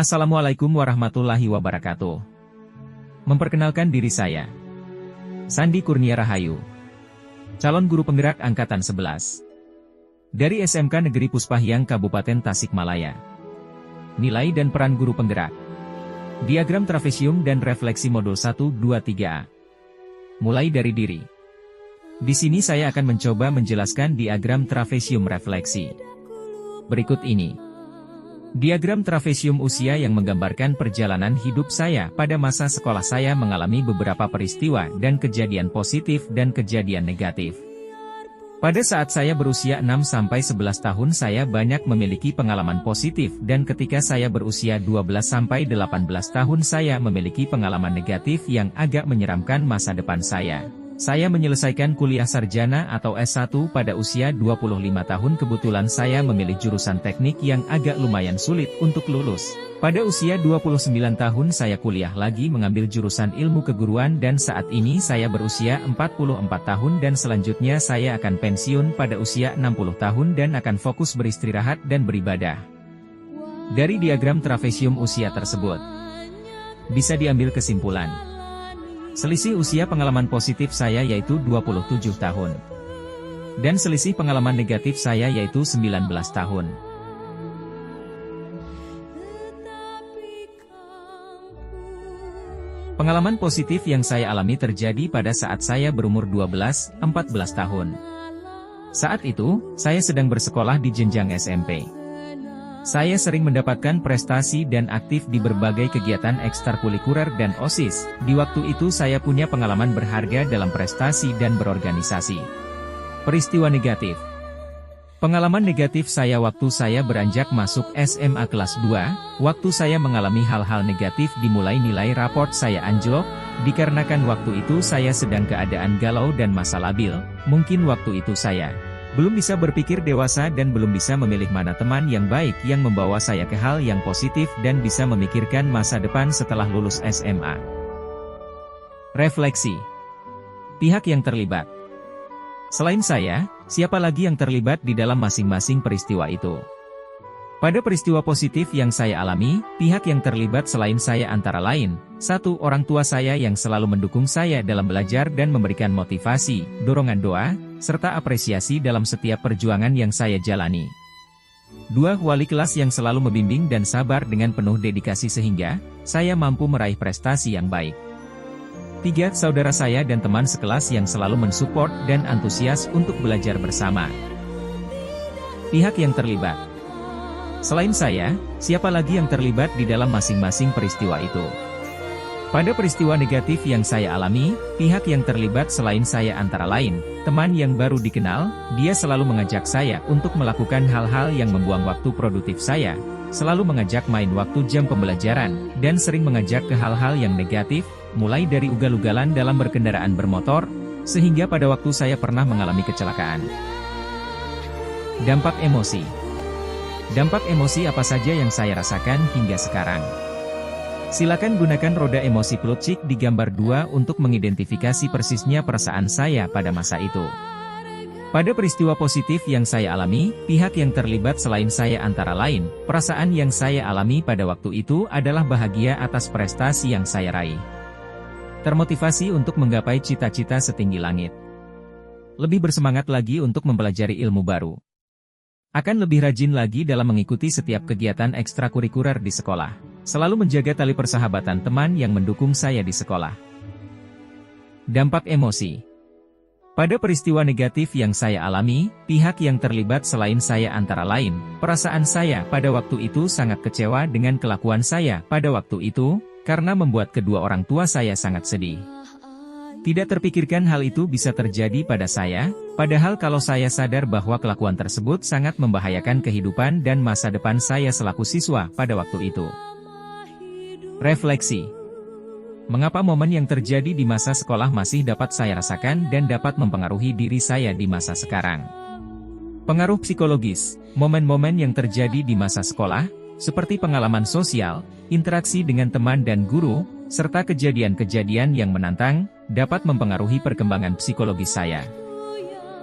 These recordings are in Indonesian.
Assalamualaikum warahmatullahi wabarakatuh. Memperkenalkan diri saya, Sandi Kurnia Rahayu, calon guru penggerak Angkatan 11. Dari SMK Negeri Puspahyang Kabupaten Tasikmalaya. Nilai dan peran guru penggerak. Diagram trapesium dan refleksi modul 1, 2, 3A. Mulai dari diri. Di sini saya akan mencoba menjelaskan diagram trapesium refleksi. Berikut ini. Diagram trapesium usia yang menggambarkan perjalanan hidup saya pada masa sekolah. Saya mengalami beberapa peristiwa dan kejadian positif dan kejadian negatif. Pada saat saya berusia 6-11 tahun saya banyak memiliki pengalaman positif dan ketika saya berusia 12-18 tahun saya memiliki pengalaman negatif yang agak menyeramkan masa depan saya. Saya menyelesaikan kuliah sarjana atau S1 pada usia 25 tahun. Kebetulan saya memilih jurusan teknik yang agak lumayan sulit untuk lulus. Pada usia 29 tahun saya kuliah lagi mengambil jurusan ilmu keguruan dan saat ini saya berusia 44 tahun dan selanjutnya saya akan pensiun pada usia 60 tahun dan akan fokus beristirahat dan beribadah. Dari diagram trapesium usia tersebut, bisa diambil kesimpulan. Selisih usia pengalaman positif saya yaitu 27 tahun. Dan selisih pengalaman negatif saya yaitu 19 tahun. Pengalaman positif yang saya alami terjadi pada saat saya berumur 12-14 tahun. Saat itu, saya sedang bersekolah di jenjang SMP. Saya sering mendapatkan prestasi dan aktif di berbagai kegiatan ekstrakurikuler dan OSIS. Di waktu itu saya punya pengalaman berharga dalam prestasi dan berorganisasi. Peristiwa negatif. Pengalaman negatif saya waktu saya beranjak masuk SMA kelas 2, waktu saya mengalami hal-hal negatif dimulai nilai raport saya anjlok, dikarenakan waktu itu saya sedang keadaan galau dan masa labil. Mungkin waktu itu saya belum bisa berpikir dewasa dan belum bisa memilih mana teman yang baik yang membawa saya ke hal yang positif dan bisa memikirkan masa depan setelah lulus SMA. Refleksi. Pihak yang terlibat. Selain saya, siapa lagi yang terlibat di dalam masing-masing peristiwa itu? Pada peristiwa positif yang saya alami, pihak yang terlibat selain saya antara lain, 1. Orang tua saya yang selalu mendukung saya dalam belajar dan memberikan motivasi, dorongan doa, serta apresiasi dalam setiap perjuangan yang saya jalani. 2. Wali kelas yang selalu membimbing dan sabar dengan penuh dedikasi sehingga saya mampu meraih prestasi yang baik. 3. Saudara saya dan teman sekelas yang selalu mensupport dan antusias untuk belajar bersama. Pihak yang terlibat. Selain saya, siapa lagi yang terlibat di dalam masing-masing peristiwa itu? Pada peristiwa negatif yang saya alami, pihak yang terlibat selain saya antara lain, teman yang baru dikenal, dia selalu mengajak saya untuk melakukan hal-hal yang membuang waktu produktif saya, selalu mengajak main waktu jam pembelajaran, dan sering mengajak ke hal-hal yang negatif, mulai dari ugal-ugalan dalam berkendaraan bermotor, sehingga pada waktu saya pernah mengalami kecelakaan. Dampak emosi. Dampak emosi apa saja yang saya rasakan hingga sekarang? Silakan gunakan roda emosi Plutchik di gambar 2 untuk mengidentifikasi persisnya perasaan saya pada masa itu. Pada peristiwa positif yang saya alami, pihak yang terlibat selain saya antara lain, perasaan yang saya alami pada waktu itu adalah bahagia atas prestasi yang saya raih. Termotivasi untuk menggapai cita-cita setinggi langit. Lebih bersemangat lagi untuk mempelajari ilmu baru. Akan lebih rajin lagi dalam mengikuti setiap kegiatan ekstrakurikuler di sekolah. Selalu menjaga tali persahabatan teman yang mendukung saya di sekolah. Dampak emosi. Pada peristiwa negatif yang saya alami, pihak yang terlibat selain saya antara lain, perasaan saya pada waktu itu sangat kecewa dengan kelakuan saya pada waktu itu, karena membuat kedua orang tua saya sangat sedih. Tidak terpikirkan hal itu bisa terjadi pada saya, padahal kalau saya sadar bahwa kelakuan tersebut sangat membahayakan kehidupan dan masa depan saya selaku siswa pada waktu itu. Refleksi. Mengapa momen yang terjadi di masa sekolah masih dapat saya rasakan dan dapat mempengaruhi diri saya di masa sekarang? Pengaruh psikologis. Momen-momen yang terjadi di masa sekolah, seperti pengalaman sosial, interaksi dengan teman dan guru, serta kejadian-kejadian yang menantang, dapat mempengaruhi perkembangan psikologis saya.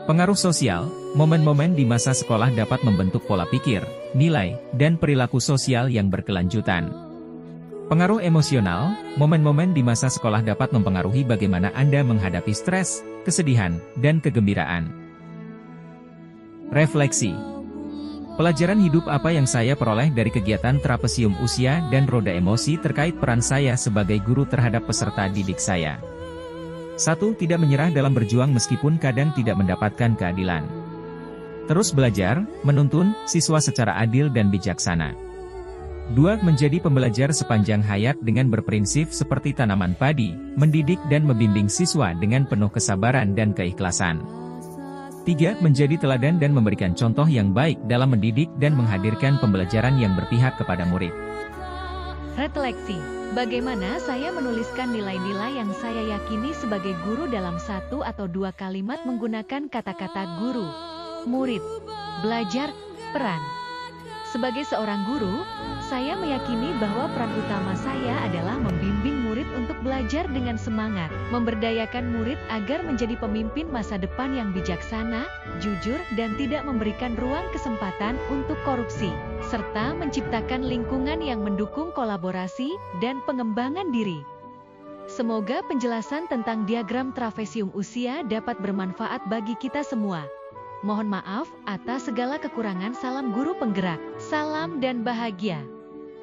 Pengaruh sosial, momen-momen di masa sekolah dapat membentuk pola pikir, nilai, dan perilaku sosial yang berkelanjutan. Pengaruh emosional, momen-momen di masa sekolah dapat mempengaruhi bagaimana Anda menghadapi stres, kesedihan, dan kegembiraan. Refleksi. Pelajaran hidup apa yang saya peroleh dari kegiatan trapesium usia dan roda emosi terkait peran saya sebagai guru terhadap peserta didik saya. 1. Tidak menyerah dalam berjuang meskipun kadang tidak mendapatkan keadilan. Terus belajar, menuntun siswa secara adil dan bijaksana. 2. Menjadi pembelajar sepanjang hayat dengan berprinsip seperti tanaman padi, mendidik dan membimbing siswa dengan penuh kesabaran dan keikhlasan. 3. Menjadi teladan dan memberikan contoh yang baik dalam mendidik dan menghadirkan pembelajaran yang berpihak kepada murid. Refleksi. Bagaimana saya menuliskan nilai-nilai yang saya yakini sebagai guru dalam 1 atau 2 kalimat menggunakan kata-kata guru, murid, belajar, peran. Sebagai seorang guru, saya meyakini bahwa peran utama saya adalah membimbing murid untuk belajar dengan semangat, memberdayakan murid agar menjadi pemimpin masa depan yang bijaksana, jujur, dan tidak memberikan ruang kesempatan untuk korupsi, serta menciptakan lingkungan yang mendukung kolaborasi dan pengembangan diri. Semoga penjelasan tentang diagram trapesium usia dapat bermanfaat bagi kita semua. Mohon maaf atas segala kekurangan. Salam guru penggerak, salam dan bahagia.